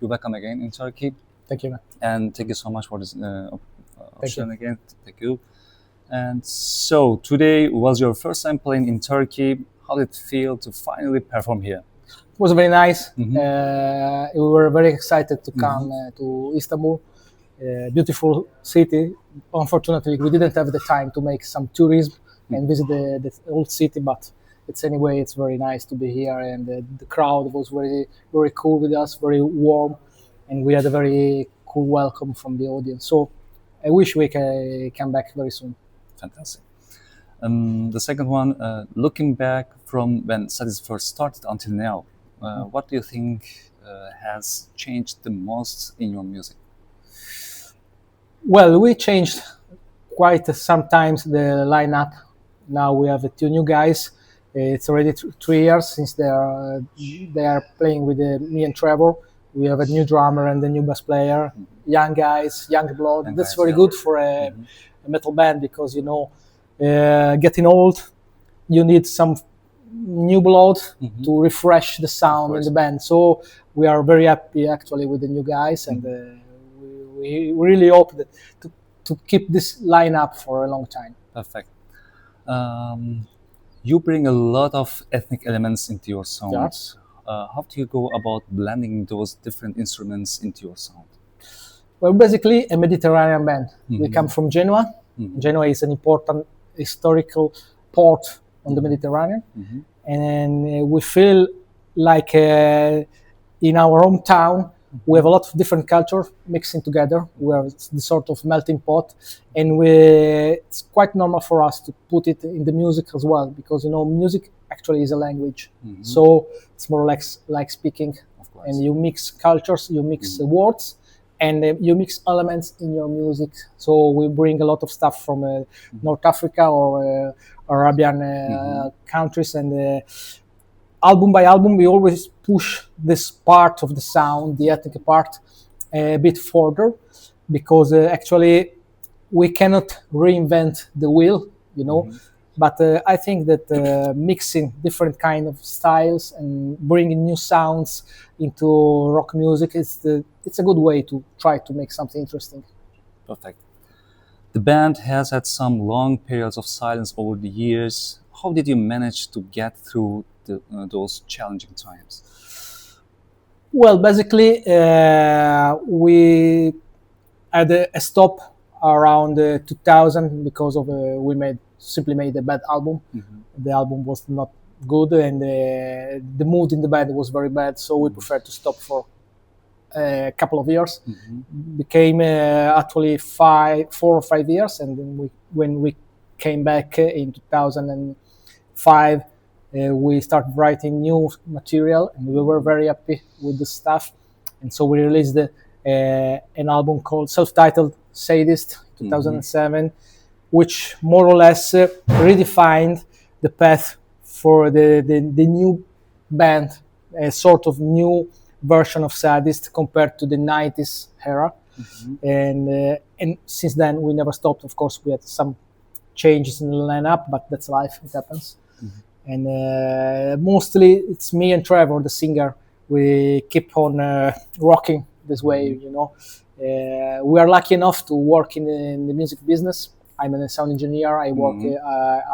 you're welcome again in Turkey. Thank you, man. And thank you so much for this option again. Thank you. And so today was your first time playing in Turkey. How did it feel to finally perform here? It was very nice. Mm-hmm. We were very excited to come to Istanbul, beautiful city. Unfortunately, we didn't have the time to make some tourism and visit the old city, but it's very nice to be here, and the crowd was very, very cool with us, very warm, and we had a very cool welcome from the audience. So I wish we can come back very soon. Fantastic. The second one, looking back from when Sadist first started until now, what do you think has changed the most in your music? Well, we changed quite sometimes the lineup. Now we have two new guys. It's already 3 years since they are playing with me and Trevor. We have a new drummer and a new bass player. Young guys, young blood. That's very good for a metal band, because getting old, you need some new blood to refresh the sound in the band. So we are very happy actually with the new guys, and we really hope that to keep this lineup for a long time. Perfect. You bring a lot of ethnic elements into your sounds. How do you go about blending those different instruments into your sound? We're basically a Mediterranean band. We come from Genoa. Genoa is an important historical port on the Mediterranean. And we feel like in our hometown, we have a lot of different cultures mixing together. We are the sort of melting pot, and it's quite normal for us to put it in the music as well, because music actually is a language. So it's more or less like speaking, and you mix cultures, you mix words, and you mix elements in your music. So we bring a lot of stuff from North Africa or Arabian countries, and album by album, we always push this part of the sound, the ethnic part, a bit further, because actually we cannot reinvent the wheel, But I think that mixing different kind of styles and bringing new sounds into rock music it's a good way to try to make something interesting. Perfect. The band has had some long periods of silence over the years. How did you manage to get through those challenging times? Well, basically, we had a stop around 2000 because of we simply made a bad album. The album was not good, and the mood in the band was very bad. So we preferred to stop for a couple of years. Became actually 4 or 5 years, and then when we came back in 2005. We started writing new material, and we were very happy with the stuff. And so we released an album called self-titled Sadist 2007, which more or less redefined the path for the new band, a sort of new version of Sadist compared to the 90s era. And since then, we never stopped. Of course, we had some changes in the lineup, but that's life, it happens. And mostly it's me and Trevor, the singer. We keep on rocking this way, We are lucky enough to work in the music business. I'm a sound engineer. I work.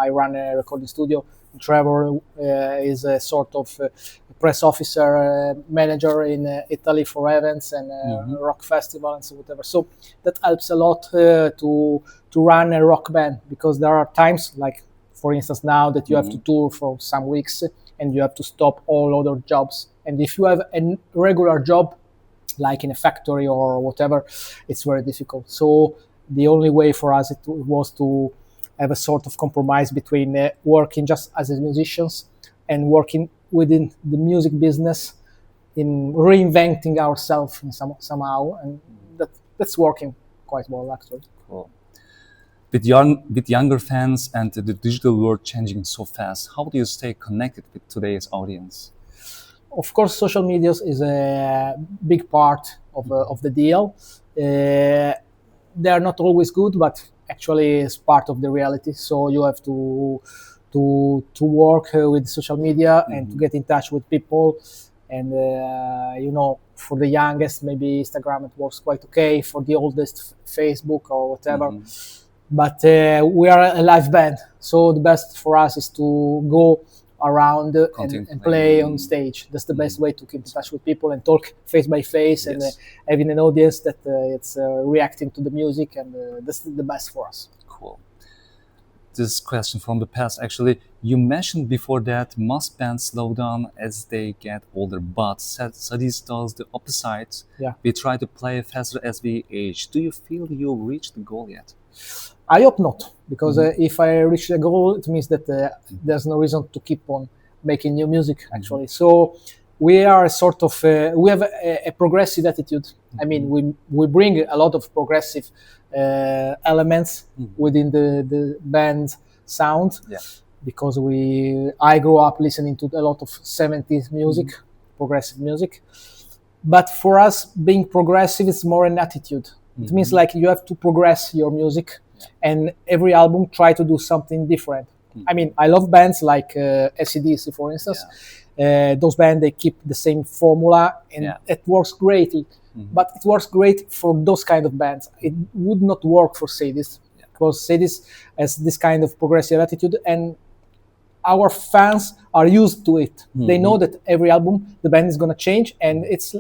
I run a recording studio. Trevor is a sort of press officer, manager in Italy for events and rock festivals and whatever. So that helps a lot to run a rock band, because there are times like, for instance, now that you have to tour for some weeks and you have to stop all other jobs. And if you have a regular job, like in a factory or whatever, it's very difficult. So the only way for us was to have a sort of compromise between working just as musicians and working within the music business, in reinventing ourselves somehow. And that's working quite well, actually. Cool. With younger fans and the digital world changing so fast, how do you stay connected with today's audience? Of course, social media is a big part of the deal. They are not always good, but actually it's part of the reality. So you have to work with social media and to get in touch with people. And For the youngest, maybe Instagram, it works quite okay. For the oldest, Facebook or whatever. But we are a live band, so the best for us is to go around and play on stage. That's the best way to keep in touch with people and talk face by face, and having an audience that it's reacting to the music, and that's the best for us. Cool. This question from the past, actually, you mentioned before that most bands slow down as they get older, but Sadist does the opposite. Yeah. We try to play faster as we age. Do you feel you reached the goal yet? I hope not, because if I reach the goal, it means that there's no reason to keep on making new music, actually. So we are sort of, we have a progressive attitude. I mean, we bring a lot of progressive elements within the band sound, because I grew up listening to a lot of 70s music, progressive music. But for us, being progressive is more an attitude. It means like you have to progress your music, and every album try to do something different. I mean, I love bands like AC/DC, for instance. Those bands, they keep the same formula, and it works greatly. But it works great for those kind of bands. It would not work for Sadist, because Sadist has this kind of progressive attitude, and our fans are used to it. They know that every album the band is going to change, and it's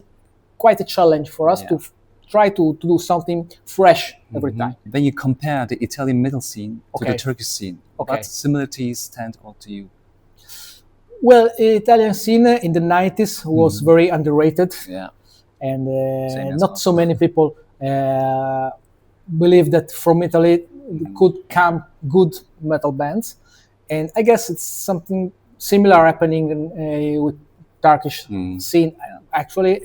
quite a challenge for us to try to do something fresh every time. When you compare the Italian metal scene to the Turkish scene, what similarities stand out to you? Well, the Italian scene in the 90s was very underrated. And not so many people believe that from Italy could come good metal bands. And I guess it's something similar happening with Turkish scene, actually.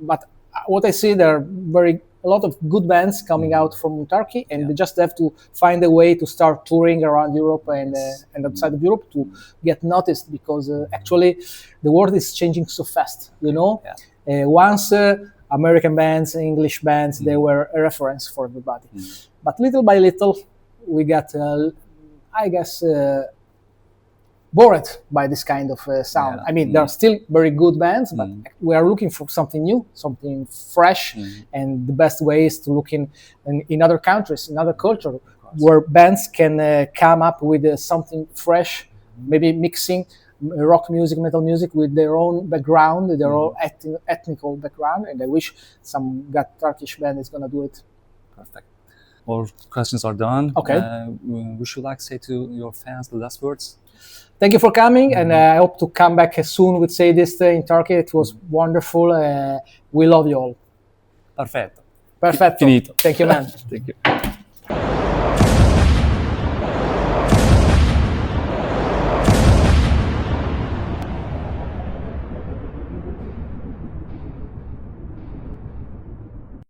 But what I see, there are a lot of good bands coming out from Turkey, and they just have to find a way to start touring around Europe and outside of Europe to get noticed, because actually the world is changing so fast, you know. Once American bands, English bands, they were a reference for everybody. But little by little, we got, I guess, bored by this kind of sound. I mean, there are still very good bands, but we are looking for something new, something fresh, and the best way is to look in other countries, in other culture, where bands can come up with something fresh, maybe mixing rock music, metal music with their own background, their own ethnical background, and I wish some Turkish band is going to do it. Perfect. All questions are done. Okay. Would you like to say to your fans the last words? Thank you for coming, and I hope to come back soon with Sadist in Turkey. It was wonderful. We love you all. Perfetto. Perfetto. Finito. Thank you, man. Thank you.